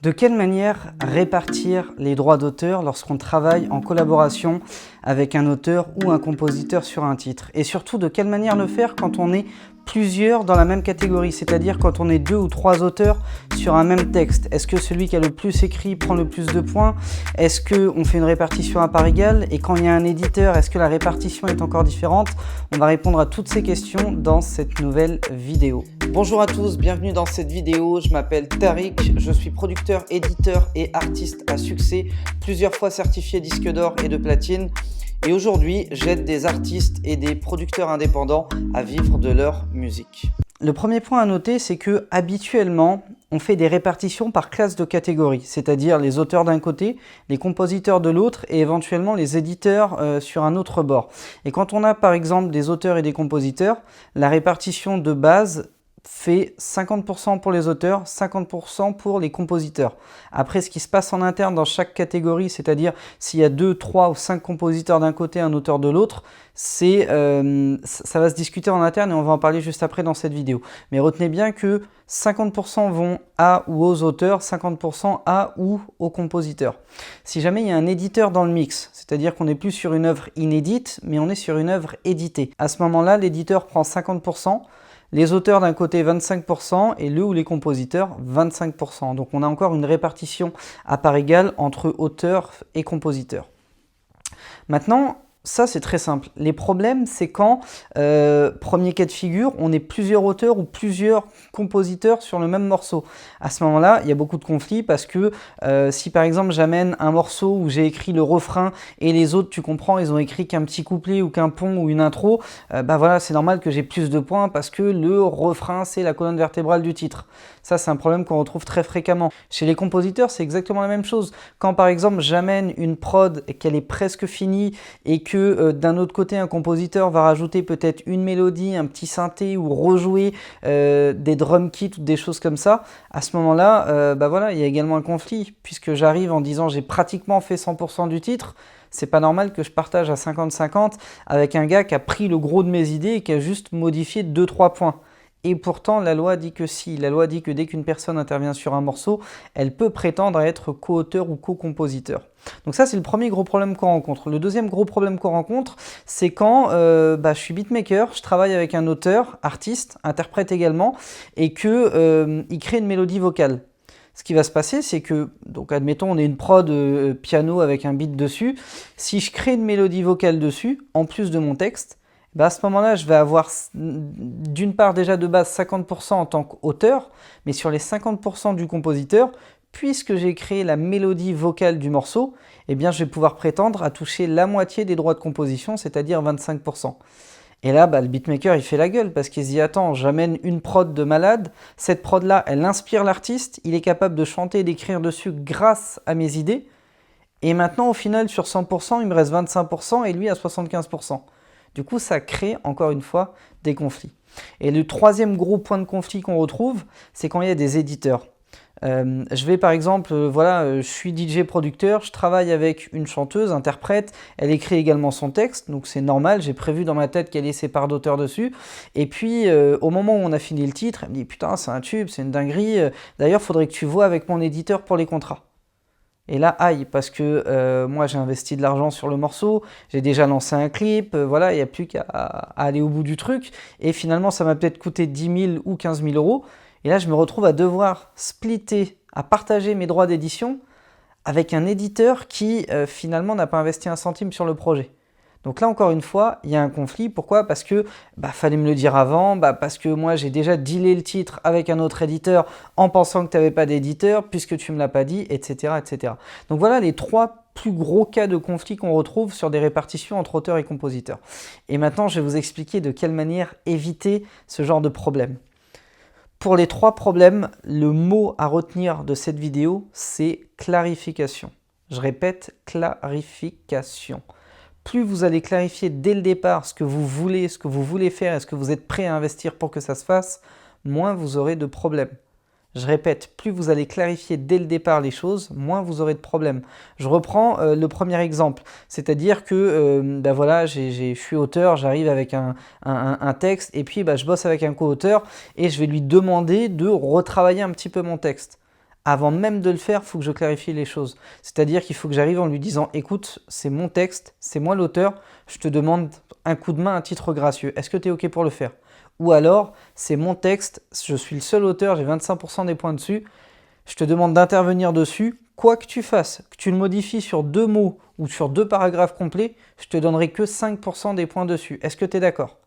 De quelle manière répartir les droits d'auteur lorsqu'on travaille en collaboration avec un auteur ou un compositeur sur un titre? Et surtout, de quelle manière le faire quand on est plusieurs dans la même catégorie, c'est-à-dire quand on est 2 ou 3 auteurs sur un même texte? Est-ce que celui qui a le plus écrit prend le plus de points? Est-ce qu'on fait une répartition à part égale? Et quand il y a un éditeur, est-ce que la répartition est encore différente? On va répondre à toutes ces questions dans cette nouvelle vidéo. Bonjour à tous, bienvenue dans cette vidéo. Je m'appelle Tariq, je suis producteur, éditeur et artiste à succès, plusieurs fois certifié disque d'or et de platine. Et aujourd'hui, j'aide des artistes et des producteurs indépendants à vivre de leur musique. Le premier point à noter, c'est que habituellement, on fait des répartitions par classe de catégorie, c'est-à-dire les auteurs d'un côté, les compositeurs de l'autre et éventuellement les éditeurs sur un autre bord. Et quand on a par exemple des auteurs et des compositeurs, la répartition de base fait 50% pour les auteurs, 50% pour les compositeurs. Après, ce qui se passe en interne dans chaque catégorie, c'est-à-dire s'il y a 2, 3 ou 5 compositeurs d'un côté, un auteur de l'autre, ça va se discuter en interne et on va en parler juste après dans cette vidéo. Mais retenez bien que 50% vont à ou aux auteurs, 50% à ou aux compositeurs. Si jamais il y a un éditeur dans le mix, c'est-à-dire qu'on n'est plus sur une œuvre inédite, mais on est sur une œuvre éditée. À ce moment-là, l'éditeur prend 50%, les auteurs d'un côté 25% et le ou les compositeurs 25%. Donc on a encore une répartition à part égale entre auteurs et compositeurs. Maintenant, ça c'est très simple. Les problèmes, c'est quand, premier cas de figure, on est plusieurs auteurs ou plusieurs compositeurs sur le même morceau. À ce moment-là, il y a beaucoup de conflits parce que si par exemple j'amène un morceau où j'ai écrit le refrain et les autres, tu comprends, ils ont écrit qu'un petit couplet ou qu'un pont ou une intro, voilà, c'est normal que j'ai plus de points parce que le refrain, c'est la colonne vertébrale du titre. Ça, c'est un problème qu'on retrouve très fréquemment. Chez les compositeurs, c'est exactement la même chose. Quand par exemple j'amène une prod et qu'elle est presque finie et que d'un autre côté, un compositeur va rajouter peut-être une mélodie, un petit synthé ou rejouer des drum kits ou des choses comme ça, à ce moment-là, voilà, il y a également un conflit puisque j'arrive en disant j'ai pratiquement fait 100% du titre. C'est pas normal que je partage à 50-50 avec un gars qui a pris le gros de mes idées et qui a juste modifié 2-3 points. Et pourtant, la loi dit que si. La loi dit que dès qu'une personne intervient sur un morceau, elle peut prétendre à être co-auteur ou co-compositeur. Donc ça, c'est le premier gros problème qu'on rencontre. Le deuxième gros problème qu'on rencontre, c'est quand je suis beatmaker, je travaille avec un auteur, artiste, interprète également, et qu'il crée une mélodie vocale. Ce qui va se passer, c'est que, donc admettons, on est une prod piano avec un beat dessus. Si je crée une mélodie vocale dessus, en plus de mon texte, à ce moment-là, je vais avoir d'une part déjà de base 50% en tant qu'auteur, mais sur les 50% du compositeur, puisque j'ai créé la mélodie vocale du morceau, eh bien, je vais pouvoir prétendre à toucher la moitié des droits de composition, c'est-à-dire 25%. Et là, le beatmaker, il fait la gueule parce qu'il se dit « Attends, j'amène une prod de malade, cette prod-là, elle inspire l'artiste, il est capable de chanter et d'écrire dessus grâce à mes idées, et maintenant, au final, sur 100%, il me reste 25% et lui à 75%. » Du coup, ça crée, encore une fois, des conflits. Et le troisième gros point de conflit qu'on retrouve, c'est quand il y a des éditeurs. Je vais par exemple, je suis DJ producteur, je travaille avec une chanteuse, interprète, elle écrit également son texte, donc c'est normal, j'ai prévu dans ma tête qu'elle ait ses parts d'auteur dessus. Et puis, au moment où on a fini le titre, elle me dit « Putain, c'est un tube, c'est une dinguerie, d'ailleurs, il faudrait que tu vois avec mon éditeur pour les contrats. » Et là, aïe, parce que moi j'ai investi de l'argent sur le morceau, j'ai déjà lancé un clip, voilà, il n'y a plus qu'à aller au bout du truc. Et finalement, ça m'a peut-être coûté 10 000 ou 15 000 euros. Et là, je me retrouve à devoir splitter, à partager mes droits d'édition avec un éditeur qui finalement n'a pas investi un centime sur le projet. Donc là, encore une fois, il y a un conflit. Pourquoi? Parce que fallait me le dire avant, parce que moi, j'ai déjà dealé le titre avec un autre éditeur en pensant que tu n'avais pas d'éditeur, puisque tu ne me l'as pas dit, etc., etc. Donc voilà les trois plus gros cas de conflit qu'on retrouve sur des répartitions entre auteurs et compositeurs. Et maintenant, je vais vous expliquer de quelle manière éviter ce genre de problème. Pour les trois problèmes, le mot à retenir de cette vidéo, c'est clarification. Je répète, clarification. Plus vous allez clarifier dès le départ ce que vous voulez faire et ce que vous êtes prêt à investir pour que ça se fasse, moins vous aurez de problèmes. Je répète, plus vous allez clarifier dès le départ les choses, moins vous aurez de problèmes. Je reprends le premier exemple, c'est-à-dire que je suis auteur, j'arrive avec un texte et puis je bosse avec un co-auteur et je vais lui demander de retravailler un petit peu mon texte. avant même de le faire, il faut que je clarifie les choses. C'est-à-dire qu'il faut que j'arrive en lui disant « Écoute, c'est mon texte, c'est moi l'auteur, je te demande un coup de main à titre gracieux. Est-ce que tu es OK pour le faire ?» Ou alors « C'est mon texte, je suis le seul auteur, j'ai 25% des points dessus, je te demande d'intervenir dessus. Quoi que tu fasses, que tu le modifies sur 2 mots ou sur 2 paragraphes complets, je te donnerai que 5% des points dessus. Est-ce que tu es d'accord ?»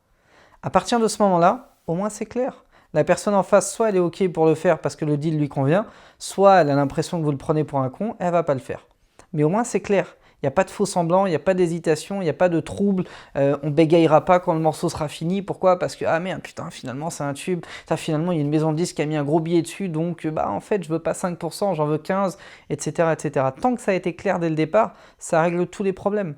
À partir de ce moment-là, au moins c'est clair. La personne en face, soit elle est OK pour le faire parce que le deal lui convient, soit elle a l'impression que vous le prenez pour un con, elle ne va pas le faire. Mais au moins c'est clair. Il n'y a pas de faux semblant, il n'y a pas d'hésitation, il n'y a pas de trouble. On bégayera pas quand le morceau sera fini. Pourquoi? Parce que, ah merde, putain, finalement c'est un tube. Finalement, il y a une maison de disques qui a mis un gros billet dessus, donc en fait, je veux pas 5%, j'en veux 15%, etc., etc. Tant que ça a été clair dès le départ, ça règle tous les problèmes.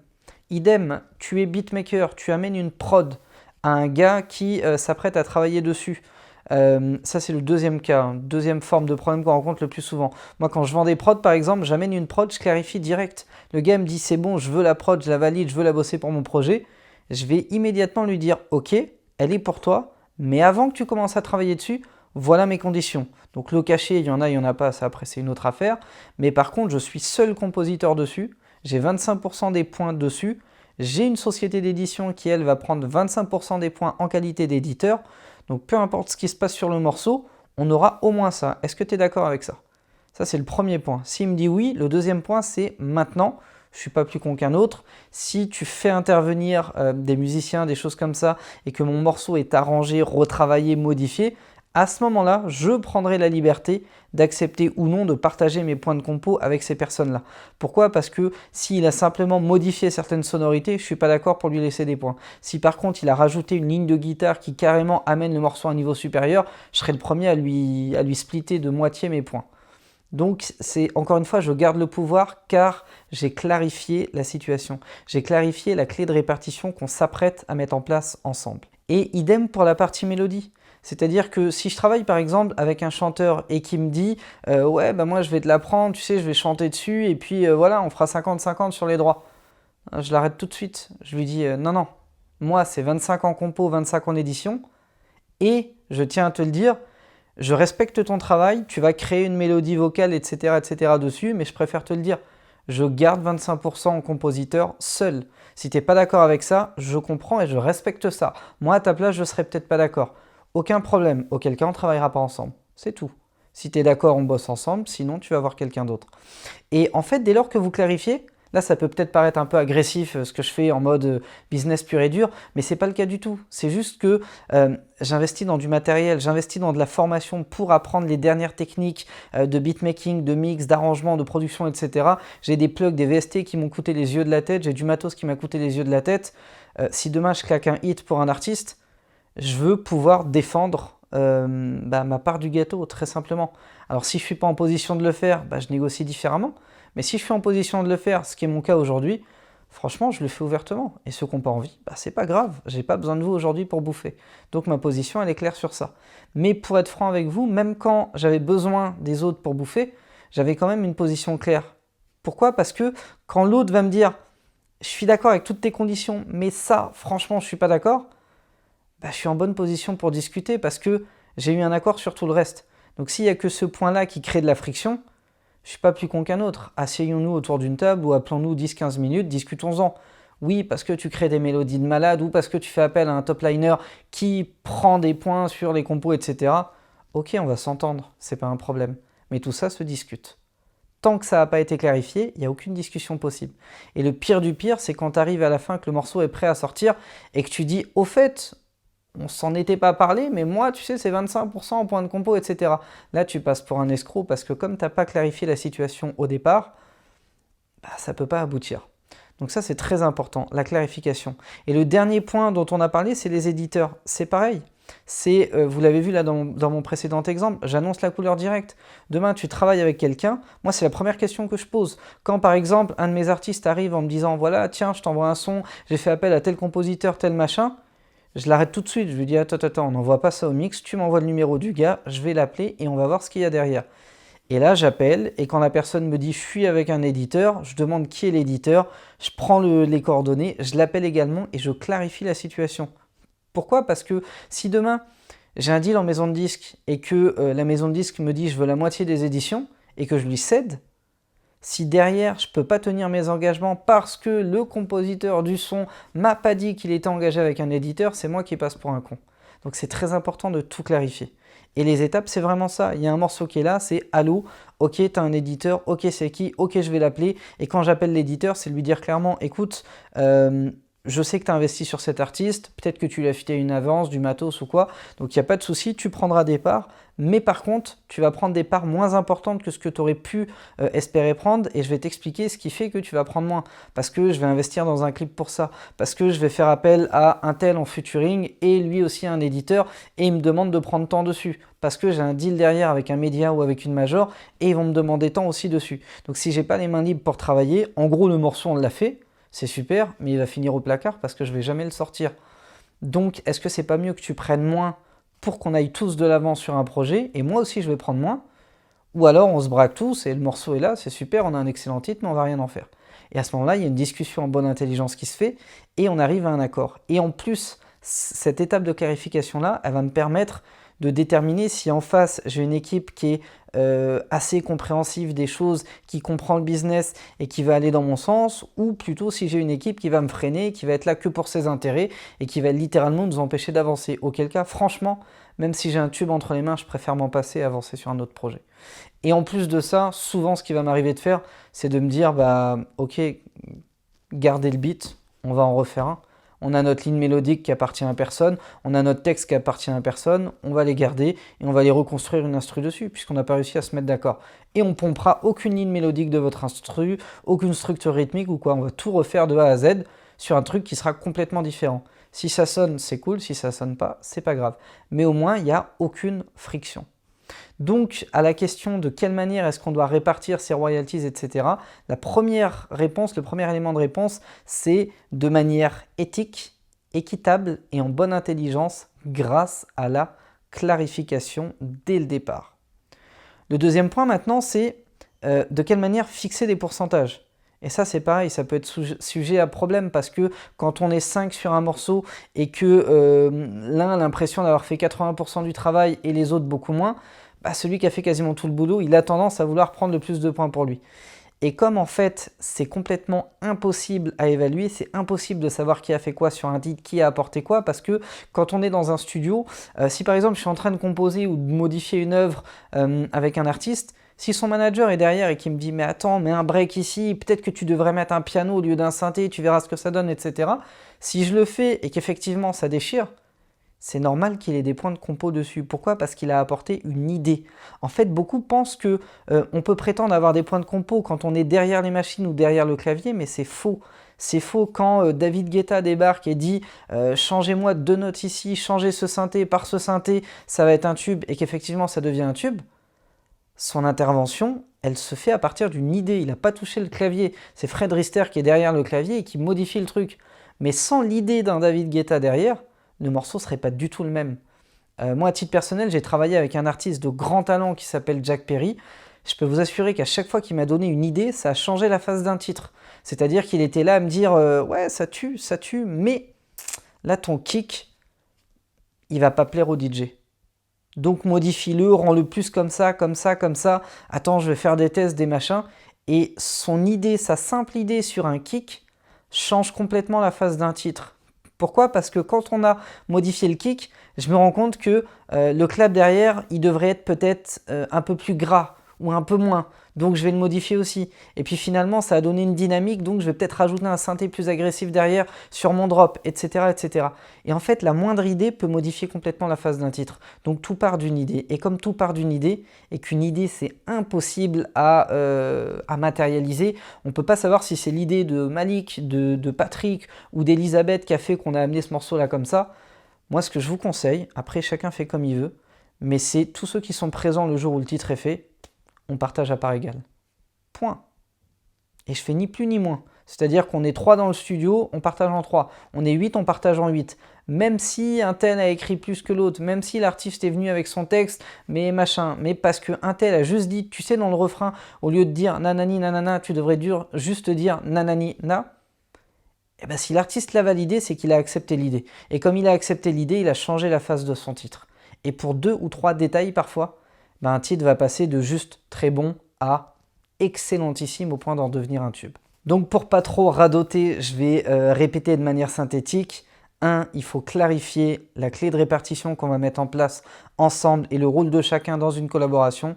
Idem, tu es beatmaker, tu amènes une prod à un gars qui s'apprête à travailler dessus. Ça, c'est le deuxième cas, deuxième forme de problème qu'on rencontre le plus souvent. Moi, quand je vends des prods, par exemple, j'amène une prod, je clarifie direct. Le gars me dit, c'est bon, je veux la prod, je la valide, je veux la bosser pour mon projet. Je vais immédiatement lui dire, ok, elle est pour toi, mais avant que tu commences à travailler dessus, voilà mes conditions. Donc le cachet, il y en a pas, ça après c'est une autre affaire. Mais par contre, je suis seul compositeur dessus, j'ai 25% des points dessus, j'ai une société d'édition qui, elle, va prendre 25% des points en qualité d'éditeur. Donc peu importe ce qui se passe sur le morceau, on aura au moins ça. Est-ce que tu es d'accord avec ça? Ça, c'est le premier point. S'il me dit oui, le deuxième point, c'est maintenant. Je ne suis pas plus con qu'un autre. Si tu fais intervenir des musiciens, des choses comme ça, et que mon morceau est arrangé, retravaillé, modifié, à ce moment-là, je prendrai la liberté d'accepter ou non de partager mes points de compo avec ces personnes-là. Pourquoi? Parce que s'il a simplement modifié certaines sonorités, je ne suis pas d'accord pour lui laisser des points. Si par contre il a rajouté une ligne de guitare qui carrément amène le morceau à un niveau supérieur, je serai le premier à lui splitter de moitié mes points. Donc, encore une fois, je garde le pouvoir car j'ai clarifié la situation. J'ai clarifié la clé de répartition qu'on s'apprête à mettre en place ensemble. Et idem pour la partie mélodie. C'est-à-dire que si je travaille par exemple avec un chanteur et qui me dit ouais, moi je vais te l'apprendre, tu sais, je vais chanter dessus et puis voilà, on fera 50-50 sur les droits. Je l'arrête tout de suite. Je lui dis non, moi c'est 25 en compo, 25 en édition et je tiens à te le dire, je respecte ton travail, tu vas créer une mélodie vocale, etc. dessus, mais je préfère te le dire, je garde 25% en compositeur seul. Si tu n'es pas d'accord avec ça, je comprends et je respecte ça. Moi, à ta place, je ne serais peut-être pas d'accord. Aucun problème, auquel cas on ne travaillera pas ensemble. C'est tout. Si tu es d'accord, on bosse ensemble, sinon tu vas voir quelqu'un d'autre. Et en fait, dès lors que vous clarifiez, là ça peut peut-être paraître un peu agressif ce que je fais en mode business pur et dur, mais ce n'est pas le cas du tout. C'est juste que j'investis dans du matériel, j'investis dans de la formation pour apprendre les dernières techniques de beatmaking, de mix, d'arrangement, de production, etc. J'ai des plugs, des VST qui m'ont coûté les yeux de la tête, j'ai du matos qui m'a coûté les yeux de la tête. Si demain je claque un hit pour un artiste, je veux pouvoir défendre ma part du gâteau, très simplement. Alors si je ne suis pas en position de le faire, je négocie différemment. Mais si je suis en position de le faire, ce qui est mon cas aujourd'hui, franchement, je le fais ouvertement. Et ceux qui n'ont pas envie, c'est pas grave. J'ai pas besoin de vous aujourd'hui pour bouffer. Donc ma position, elle est claire sur ça. Mais pour être franc avec vous, même quand j'avais besoin des autres pour bouffer, j'avais quand même une position claire. Pourquoi? Parce que quand l'autre va me dire « je suis d'accord avec toutes tes conditions, mais ça, franchement, je ne suis pas d'accord », je suis en bonne position pour discuter parce que j'ai eu un accord sur tout le reste. Donc s'il n'y a que ce point-là qui crée de la friction, je ne suis pas plus con qu'un autre. Asseyons-nous autour d'une table ou appelons-nous 10-15 minutes, discutons-en. Oui, parce que tu crées des mélodies de malade ou parce que tu fais appel à un top liner qui prend des points sur les compos, etc. Ok, on va s'entendre, c'est pas un problème. Mais tout ça se discute. Tant que ça n'a pas été clarifié, il n'y a aucune discussion possible. Et le pire du pire, c'est quand tu arrives à la fin que le morceau est prêt à sortir et que tu dis « au fait, on s'en était pas parlé, mais moi, tu sais, c'est 25% en point de compo, etc. » Là, tu passes pour un escroc parce que comme tu n'as pas clarifié la situation au départ, ça ne peut pas aboutir. Donc ça, c'est très important, la clarification. Et le dernier point dont on a parlé, c'est les éditeurs. C'est pareil. Vous l'avez vu là dans mon précédent exemple, j'annonce la couleur directe. Demain, tu travailles avec quelqu'un. Moi, c'est la première question que je pose. Quand, par exemple, un de mes artistes arrive en me disant « voilà, tiens, je t'envoie un son, j'ai fait appel à tel compositeur, tel machin », je l'arrête tout de suite, je lui dis « attends, on n'envoie pas ça au mix, tu m'envoies le numéro du gars, je vais l'appeler et on va voir ce qu'il y a derrière. » Et là, j'appelle et quand la personne me dit « je suis avec un éditeur », je demande qui est l'éditeur, je prends les coordonnées, je l'appelle également et je clarifie la situation. Pourquoi? Parce que si demain, j'ai un deal en maison de disque et que la maison de disque me dit « je veux la moitié des éditions », et que je lui cède, si derrière je ne peux pas tenir mes engagements parce que le compositeur du son m'a pas dit qu'il était engagé avec un éditeur, c'est moi qui passe pour un con. Donc c'est très important de tout clarifier. Et les étapes, c'est vraiment ça. Il y a un morceau qui est là, c'est « Allô, ok, tu as un éditeur, ok, c'est qui, ok, je vais l'appeler. » Et quand j'appelle l'éditeur, c'est lui dire clairement « Écoute, je sais que tu as investi sur cet artiste, peut-être que tu lui as filé une avance, du matos ou quoi, donc il n'y a pas de souci, tu prendras des parts, mais par contre, tu vas prendre des parts moins importantes que ce que tu aurais pu espérer prendre, et je vais t'expliquer ce qui fait que tu vas prendre moins, parce que je vais investir dans un clip pour ça, parce que je vais faire appel à un tel en featuring, et lui aussi un éditeur, et il me demande de prendre tant dessus, parce que j'ai un deal derrière avec un média ou avec une major, et ils vont me demander tant aussi dessus. Donc si j'ai pas les mains libres pour travailler, en gros le morceau on l'a fait, c'est super, mais il va finir au placard parce que je ne vais jamais le sortir. Donc, est-ce que c'est pas mieux que tu prennes moins pour qu'on aille tous de l'avant sur un projet, et moi aussi je vais prendre moins, ou alors on se braque tous et le morceau est là, c'est super, on a un excellent titre, mais on va rien en faire. Et à ce moment-là, il y a une discussion en bonne intelligence qui se fait, et on arrive à un accord. Et en plus, cette étape de clarification-là, elle va me permettre de déterminer si en face, j'ai une équipe qui est assez compréhensive des choses, qui comprend le business et qui va aller dans mon sens, ou plutôt si j'ai une équipe qui va me freiner, qui va être là que pour ses intérêts et qui va littéralement nous empêcher d'avancer. Auquel cas, franchement, même si j'ai un tube entre les mains, je préfère m'en passer et avancer sur un autre projet. Et en plus de ça, souvent ce qui va m'arriver de faire, c'est de me dire, bah ok, gardez le beat, on va en refaire un. On a notre ligne mélodique qui appartient à personne, on a notre texte qui appartient à personne, on va les garder et on va les reconstruire une instru dessus, puisqu'on n'a pas réussi à se mettre d'accord. Et on pompera aucune ligne mélodique de votre instru, aucune structure rythmique ou quoi, on va tout refaire de A à Z sur un truc qui sera complètement différent. Si ça sonne, c'est cool, si ça sonne pas, c'est pas grave. Mais au moins, il n'y a aucune friction. Donc, à la question de quelle manière est-ce qu'on doit répartir ses royalties, etc., la première réponse, le premier élément de réponse, c'est de manière éthique, équitable et en bonne intelligence grâce à la clarification dès le départ. Le deuxième point maintenant, c'est de quelle manière fixer des pourcentages. Et ça, c'est pareil, ça peut être sujet à problème parce que quand on est 5 sur un morceau et que l'un a l'impression d'avoir fait 80% du travail et les autres beaucoup moins, bah celui qui a fait quasiment tout le boulot, il a tendance à vouloir prendre le plus de points pour lui. Et comme en fait, c'est complètement impossible à évaluer, c'est impossible de savoir qui a fait quoi sur un titre, qui a apporté quoi, parce que quand on est dans un studio, si par exemple je suis en train de composer ou de modifier une œuvre avec un artiste, si son manager est derrière et qu'il me dit « mais attends, mets un break ici, peut-être que tu devrais mettre un piano au lieu d'un synthé, tu verras ce que ça donne, etc. » Si je le fais et qu'effectivement ça déchire, c'est normal qu'il ait des points de compo dessus. Pourquoi? Parce qu'il a apporté une idée. En fait, beaucoup pensent que on peut prétendre avoir des points de compo quand on est derrière les machines ou derrière le clavier, mais c'est faux. C'est faux quand David Guetta débarque et dit changez-moi 2 notes ici, changez ce synthé par ce synthé, ça va être un tube, et qu'effectivement ça devient un tube. Son intervention, elle se fait à partir d'une idée. Il n'a pas touché le clavier. C'est Fred Rister qui est derrière le clavier et qui modifie le truc. Mais sans l'idée d'un David Guetta derrière, le morceau ne serait pas du tout le même. Moi, à titre personnel, j'ai travaillé avec un artiste de grand talent qui s'appelle Jack Perry. Je peux vous assurer qu'à chaque fois qu'il m'a donné une idée, ça a changé la phase d'un titre. C'est-à-dire qu'il était là à me dire ouais, ça tue, mais là, ton kick, il va pas plaire au DJ. Donc modifie-le, rends-le plus comme ça, comme ça, comme ça. Attends, je vais faire des tests, des machins. Et son idée, sa simple idée sur un kick, change complètement la phase d'un titre. Pourquoi? Parce que quand on a modifié le kick, je me rends compte que le clap derrière, il devrait être peut-être un peu plus gras ou un peu moins. Donc je vais le modifier aussi. Et puis finalement, ça a donné une dynamique, donc je vais peut-être rajouter un synthé plus agressif derrière sur mon drop, etc., etc. Et en fait, la moindre idée peut modifier complètement la phase d'un titre. Donc tout part d'une idée. Et comme tout part d'une idée, et qu'une idée c'est impossible à matérialiser, on ne peut pas savoir si c'est l'idée de Malik, de Patrick ou d'Elisabeth qui a fait qu'on a amené ce morceau-là comme ça. Moi, ce que je vous conseille, après chacun fait comme il veut, mais c'est tous ceux qui sont présents le jour où le titre est fait, on partage à part égale. Point. Et je fais ni plus ni moins. C'est-à-dire qu'on est 3 dans le studio, on partage en 3. On est 8, on partage en 8. Même si un tel a écrit plus que l'autre, même si l'artiste est venu avec son texte, mais machin, mais parce qu'un tel a juste dit, tu sais, dans le refrain, au lieu de dire nanani nanana, tu devrais juste dire nanani na. Et bien si l'artiste l'a validé, c'est qu'il a accepté l'idée. Et comme il a accepté l'idée, il a changé la phase de son titre. Et pour 2 ou 3 détails parfois, ben un titre va passer de juste très bon A, excellentissime au point d'en devenir un tube. Donc pour pas trop radoter, je vais répéter de manière synthétique. 1. Il faut clarifier la clé de répartition qu'on va mettre en place ensemble et le rôle de chacun dans une collaboration.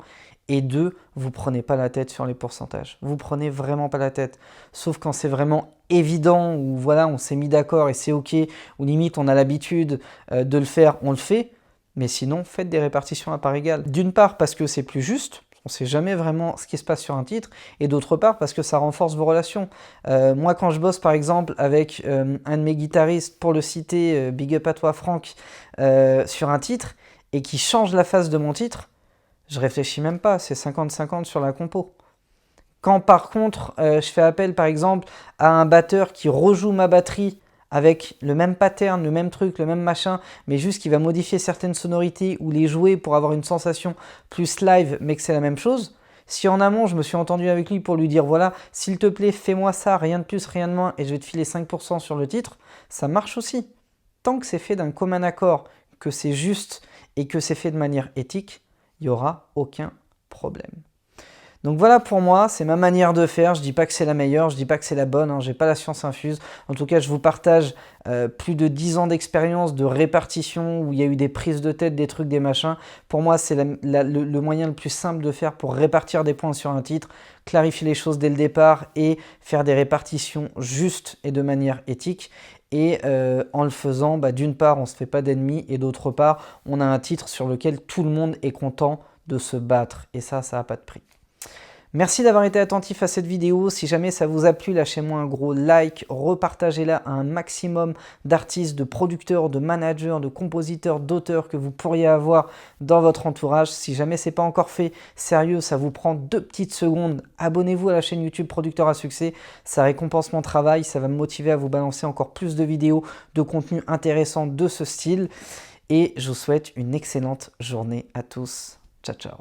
Et 2. Vous prenez pas la tête sur les pourcentages. Vous prenez vraiment pas la tête. Sauf quand c'est vraiment évident, ou voilà, on s'est mis d'accord et c'est ok, ou limite on a l'habitude de le faire, on le fait. Mais sinon, faites des répartitions à part égale. D'une part parce que c'est plus juste. On ne sait jamais vraiment ce qui se passe sur un titre, et d'autre part parce que ça renforce vos relations. Moi, quand je bosse par exemple avec un de mes guitaristes, pour le citer, big up à toi Franck, sur un titre, et qui change la phase de mon titre, je réfléchis même pas, c'est 50-50 sur la compo. Quand par contre, je fais appel par exemple à un batteur qui rejoue ma batterie avec le même pattern, le même truc, le même machin, mais juste qui va modifier certaines sonorités ou les jouer pour avoir une sensation plus live, mais que c'est la même chose. Si en amont, je me suis entendu avec lui pour lui dire, voilà, s'il te plaît, fais-moi ça, rien de plus, rien de moins, et je vais te filer 5% sur le titre, ça marche aussi. Tant que c'est fait d'un commun accord, que c'est juste et que c'est fait de manière éthique, il n'y aura aucun problème. Donc voilà pour moi, c'est ma manière de faire. Je ne dis pas que c'est la meilleure, je ne dis pas que c'est la bonne, hein, je n'ai pas la science infuse. En tout cas, je vous partage plus de 10 ans d'expérience de répartition où il y a eu des prises de tête, des trucs, des machins. Pour moi, c'est le moyen le plus simple de faire pour répartir des points sur un titre, clarifier les choses dès le départ et faire des répartitions justes et de manière éthique. Et en le faisant, d'une part, on ne se fait pas d'ennemis et d'autre part, on a un titre sur lequel tout le monde est content de se battre. Et ça n'a pas de prix. Merci d'avoir été attentif à cette vidéo. Si jamais ça vous a plu, lâchez-moi un gros like, repartagez-la à un maximum d'artistes, de producteurs, de managers, de compositeurs, d'auteurs que vous pourriez avoir dans votre entourage. Si jamais ce n'est pas encore fait, sérieux, ça vous prend 2 petites secondes. Abonnez-vous à la chaîne YouTube Producteur à Succès. Ça récompense mon travail, ça va me motiver à vous balancer encore plus de vidéos, de contenu intéressant de ce style. Et je vous souhaite une excellente journée à tous. Ciao, ciao.